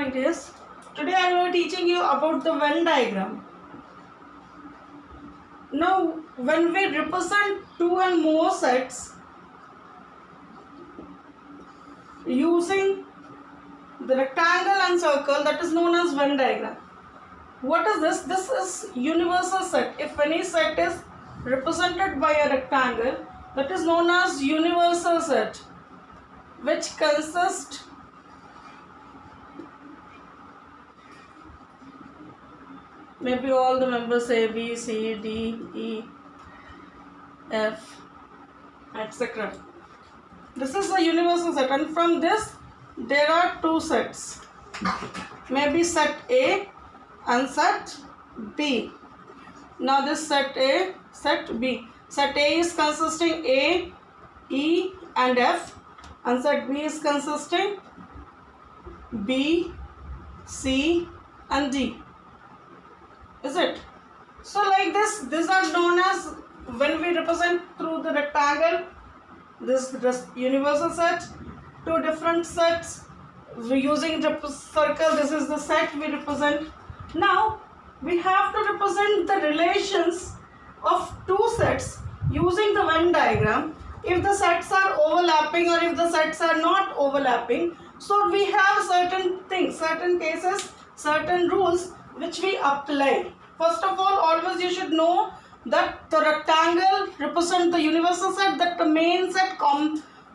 scientists. Today I will be teaching you about the Venn diagram. Now, when we represent two and more sets using the rectangle and circle, that is known as Venn diagram. What is this? This is universal set. If any set is represented by a rectangle, that is known as universal set, which consists maybe all the members A, B, C, D, E, F, etc. This is a universal set, and from this there are two sets, maybe set A and set B. Now this set A, set B. Set A is consisting A, E and F, and set B is consisting B, C and D. Is it? So like this, these are known as, when we represent through the rectangle, this universal set, two different sets, we using the circle, this is the set we represent. Now we have to represent the relations of two sets using the Venn diagram. If the sets are overlapping or if the sets are not overlapping, so we have certain things, certain cases, certain rules which we apply. First of all, always you should know that the rectangle represents the universal set, that the main set,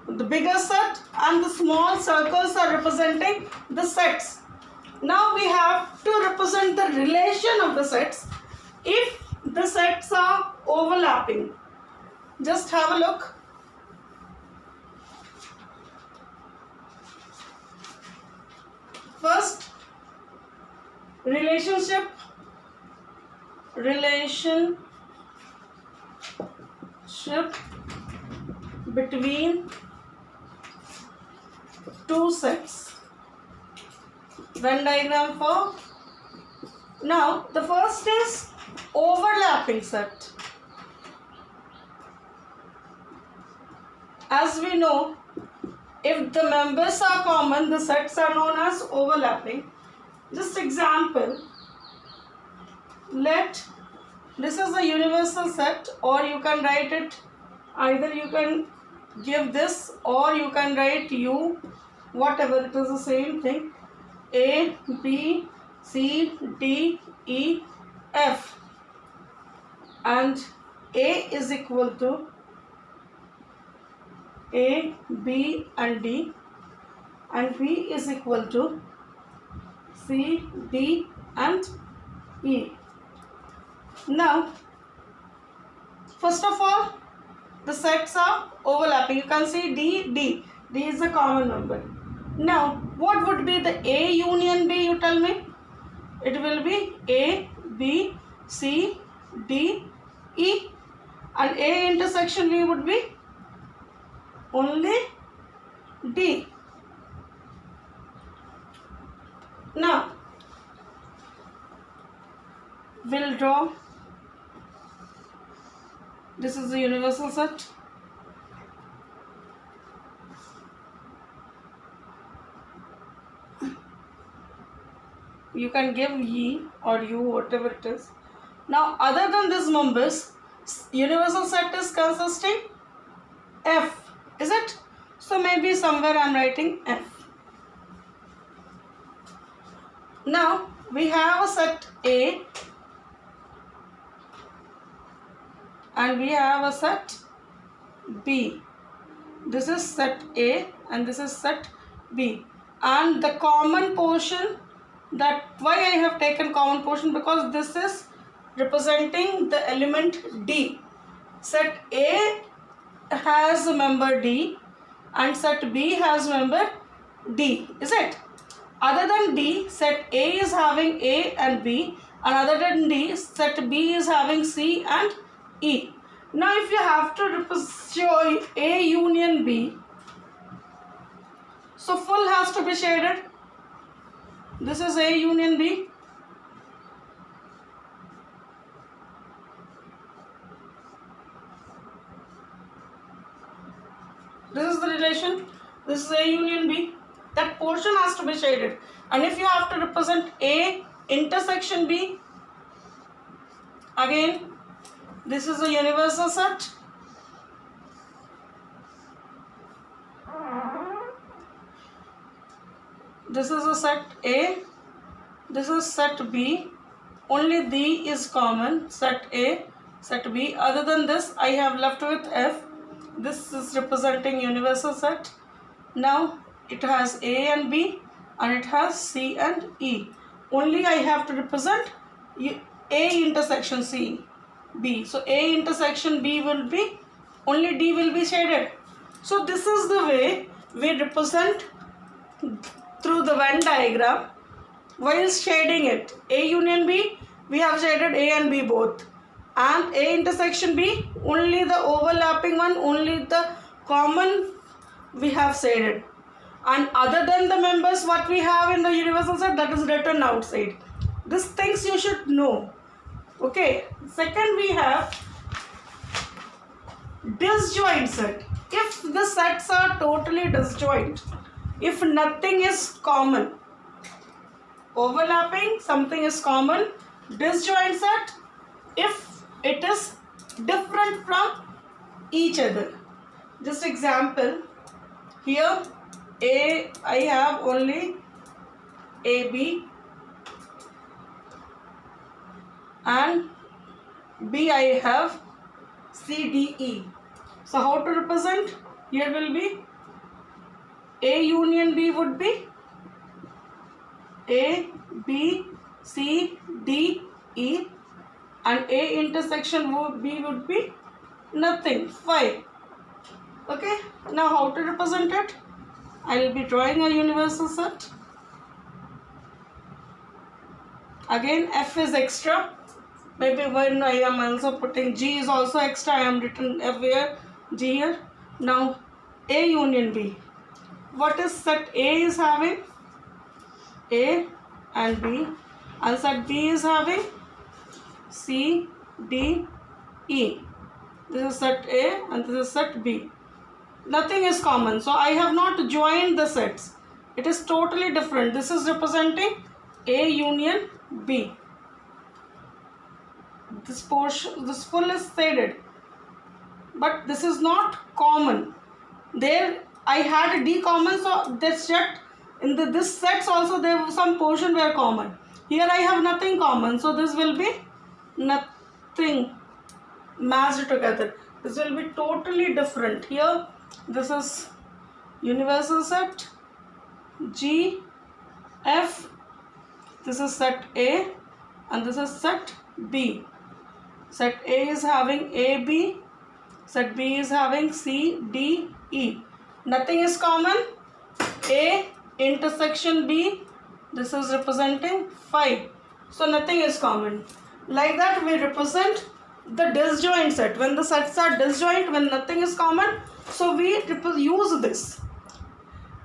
the bigger set, and the small circles are representing the sets. Now we have to represent the relation of the sets if the sets are overlapping. Just have a look. First, relationship between two sets. Venn diagram for. Now the first is overlapping set. As we know, if the members are common, the sets are known as overlapping. Just example, this is a universal set, or you can write it, either you can give this or you can write U, whatever, it is the same thing. A, B, C, D, E, F, and A is equal to A, B and D, and B is equal to C, D and E. Now, first of all, the sets are overlapping. You can see D, D. D is a common number. Now, what would be the A union B, you tell me? It will be A, B, C, D, E, and A intersection B would be only D. Now, we'll draw. This is the universal set. You can give E or U, whatever it is. Now, other than these numbers, universal set is consisting F, is it? So maybe somewhere I am writing F. Now we have a set A and we have a set B. This is set A and this is set B. And the common portion, that why I have taken common portion, because this is representing the element D. Set A has a member D and set B has member D, is it? Other than D, set A is having A and B, and other than D, set B is having C and E. Now if you have to show A union B, so full has to be shaded. This is A union B. This is the relation. This is A union B. That portion has to be shaded. And if you have to represent A intersection B, again this is a universal set. This is a set A, this is set B, only D is common, set A, set B. Other than this, I have left with F. This is representing universal set. Now it has A and B and it has C and E. Only I have to represent A intersection C, B. So A intersection B will be, only D will be shaded. So this is the way we represent through the Venn diagram while shading it. A union B, we have shaded A and B both. And A intersection B, only the overlapping one, only the common we have shaded. And other than the members what we have in the universal set, that is written outside. These things you should know. Okay. Second, we have disjoint set. If the sets are totally disjoint, if nothing is common, overlapping, something is common, disjoint set, if it is different from each other. Just example, here A, I have only AB and B, I have CDE. So how to represent? Here will be A union B would be A, B, C, D, E, and A intersection B would be nothing, 5. Okay, now how to represent it? I will be drawing a universal set. Again, F is extra. Maybe when I am also putting G is also extra, I am written F here, G here. Now, A union B. What is set A is having? A and B. And set B is having C, D, E. This is set A and this is set B. Nothing is common. So I have not joined the sets. It is totally different. This is representing A union B. This portion, this full is shaded. But this is not common. There I had a D common, so this set in this sets also there was some portion were common. Here I have nothing common, so this will be nothing matched together. This will be totally different. Here this is universal set G, F, this is set A and this is set B. Set A is having A, B, set B is having C, D, E. Nothing is common. A intersection B, this is representing 5. So nothing is common. Like that we represent the disjoint set. When the sets are disjoint, when nothing is common, so we use this.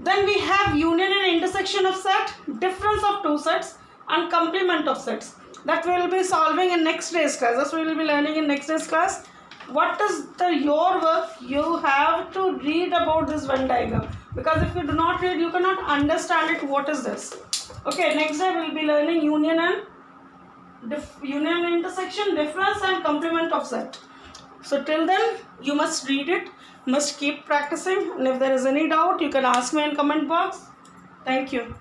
Then we have union and intersection of set, difference of two sets and complement of sets. That we will be solving in next day's class. That's what we will be learning in next day's class. What is your work? You have to read about this Venn diagram. Because if you do not read, you cannot understand it. What is this? Okay, next day we will be learning union and intersection, difference and complement of set. So till then, you must read it, must keep practicing. And if there is any doubt, you can ask me in comment box. Thank you.